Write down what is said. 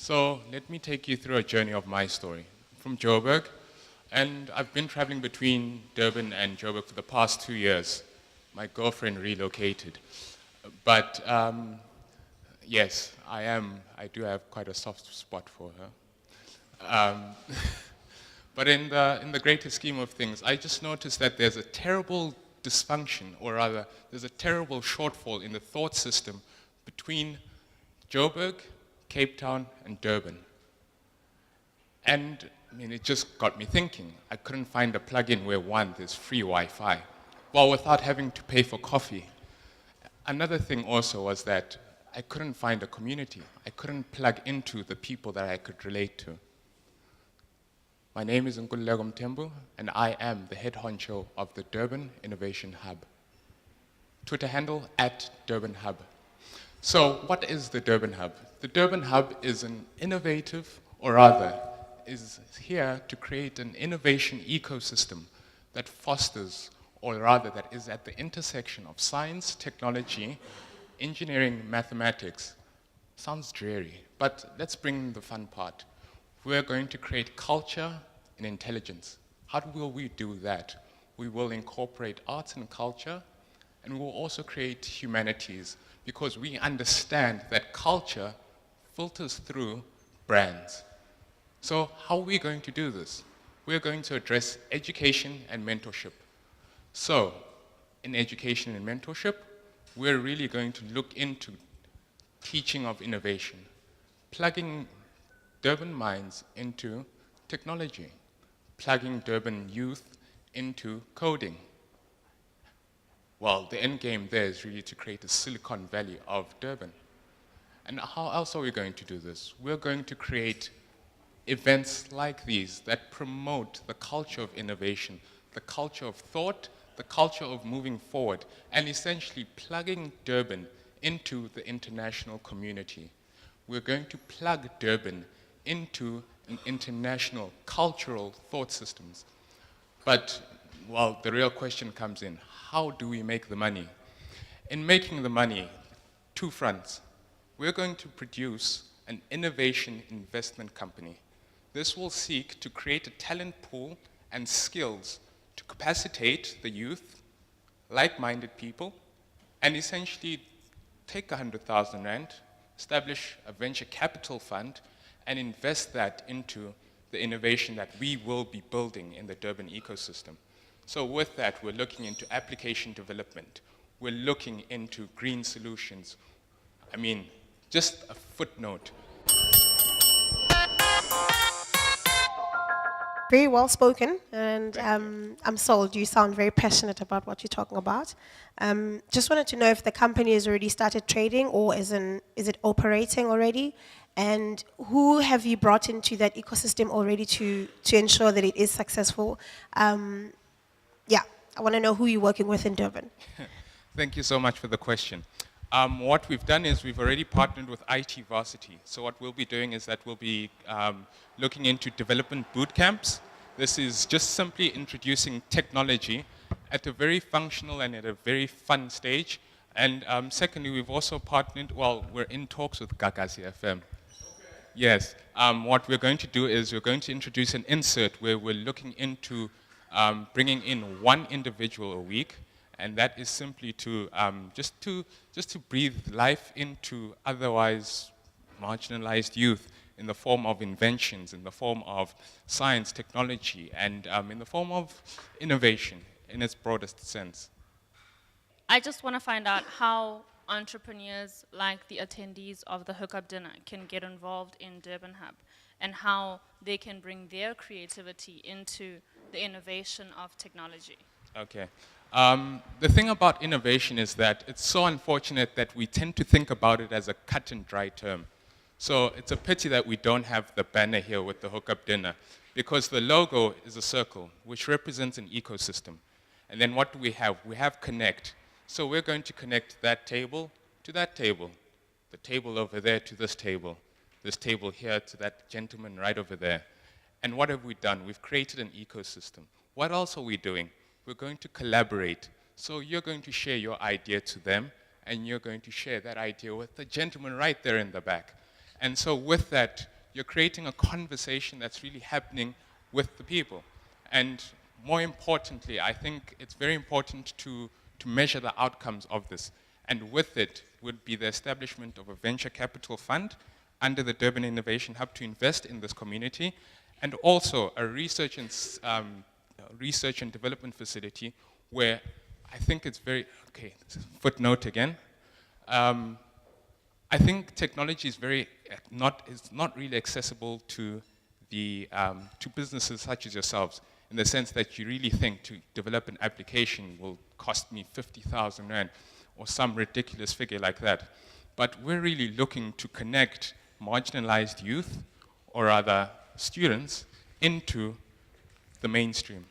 So let me take you through a journey of my story. I'm from Joburg, and I've been traveling between Durban and Joburg for the past 2 years. My girlfriend relocated. But yes, I do have quite a soft spot for her. But in the greater scheme of things, I just noticed that there's a terrible dysfunction, or rather, there's a terrible shortfall in the thought system between Joburg, Cape Town, and Durban. And I mean, it just got me thinking. I couldn't find a plug-in where one, there's free Wi-Fi, well, without having to pay for coffee. Another thing also was that I couldn't find a community. I couldn't plug into the people that I could relate to. My name is Nkululeko Mthembu, and I am the head honcho of the Durban Innovation Hub. Twitter handle @Durban Hub. So what is the Durban Hub? The Durban Hub is an innovative, or rather, is here to create an innovation ecosystem that fosters, or rather that is at the intersection of science, technology, engineering, mathematics. Sounds dreary, but let's bring the fun part. We're going to create culture and intelligence. How will we do that? We will incorporate arts and culture, and we'll also create humanities, because we understand that culture filters through brands. So how are we going to do this? We're going to address education and mentorship. So in education and mentorship, we're really going to look into teaching of innovation, plugging Durban minds into technology, plugging Durban youth into coding. Well, the end game there is really to create a Silicon Valley of Durban. And how else are we going to do this? We're going to create events like these that promote the culture of innovation, the culture of thought, the culture of moving forward, and essentially plugging Durban into the international community. We're going to plug Durban into an international cultural thought systems. But, well, the real question comes in. How do we make the money? In making the money, two fronts. We're going to produce an innovation investment company. This will seek to create a talent pool and skills to capacitate the youth, like-minded people, and essentially take 100,000 Rand, establish a venture capital fund, and invest that into the innovation that we will be building in the Durban ecosystem. So with that, we're looking into application development. We're looking into green solutions. I mean, just a footnote. Very well spoken, and I'm sold. You sound very passionate about what you're talking about. Just wanted to know if the company has already started trading, or is it operating already? And who have you brought into that ecosystem already to ensure that it is successful? Yeah, I want to know who you're working with in Durban. Thank you so much for the question. What we've done is we've already partnered with IT Varsity. So what we'll be doing is that we'll be looking into development boot camps. This is just simply introducing technology at a very functional and at a very fun stage. And secondly, we've also partnered, well, we're in talks with Gagasi FM. Yes. What we're going to do is we're going to introduce an insert where we're looking into bringing in one individual a week, and that is simply to just to breathe life into otherwise marginalized youth in the form of inventions, in the form of science, technology, and in the form of innovation in its broadest sense. I just want to find out how entrepreneurs like the attendees of the hookup dinner can get involved in Durban Hub, and how they can bring their creativity into the innovation of technology. Okay. The thing about innovation is that it's so unfortunate that we tend to think about it as a cut and dry term. So it's a pity that we don't have the banner here with the hookup dinner, because the logo is a circle, which represents an ecosystem. And then what do we have? We have connect. So we're going to connect that table to that table, the table over there to this table here to that gentleman right over there. And what have we done? We've created an ecosystem. What else are we doing? We're going to collaborate. So you're going to share your idea to them, and you're going to share that idea with the gentleman right there in the back. And so with that, you're creating a conversation that's really happening with the people. And more importantly, I think it's very important to measure the outcomes of this. And with it would be the establishment of a venture capital fund under the Durban Innovation Hub to invest in this community, and also a research and development facility where I think it's very, okay, footnote again. I think technology is not really accessible to to businesses such as yourselves, in the sense that you really think to develop an application will cost me 50,000 Rand or some ridiculous figure like that. But we're really looking to connect marginalized youth, or rather students, into the mainstream.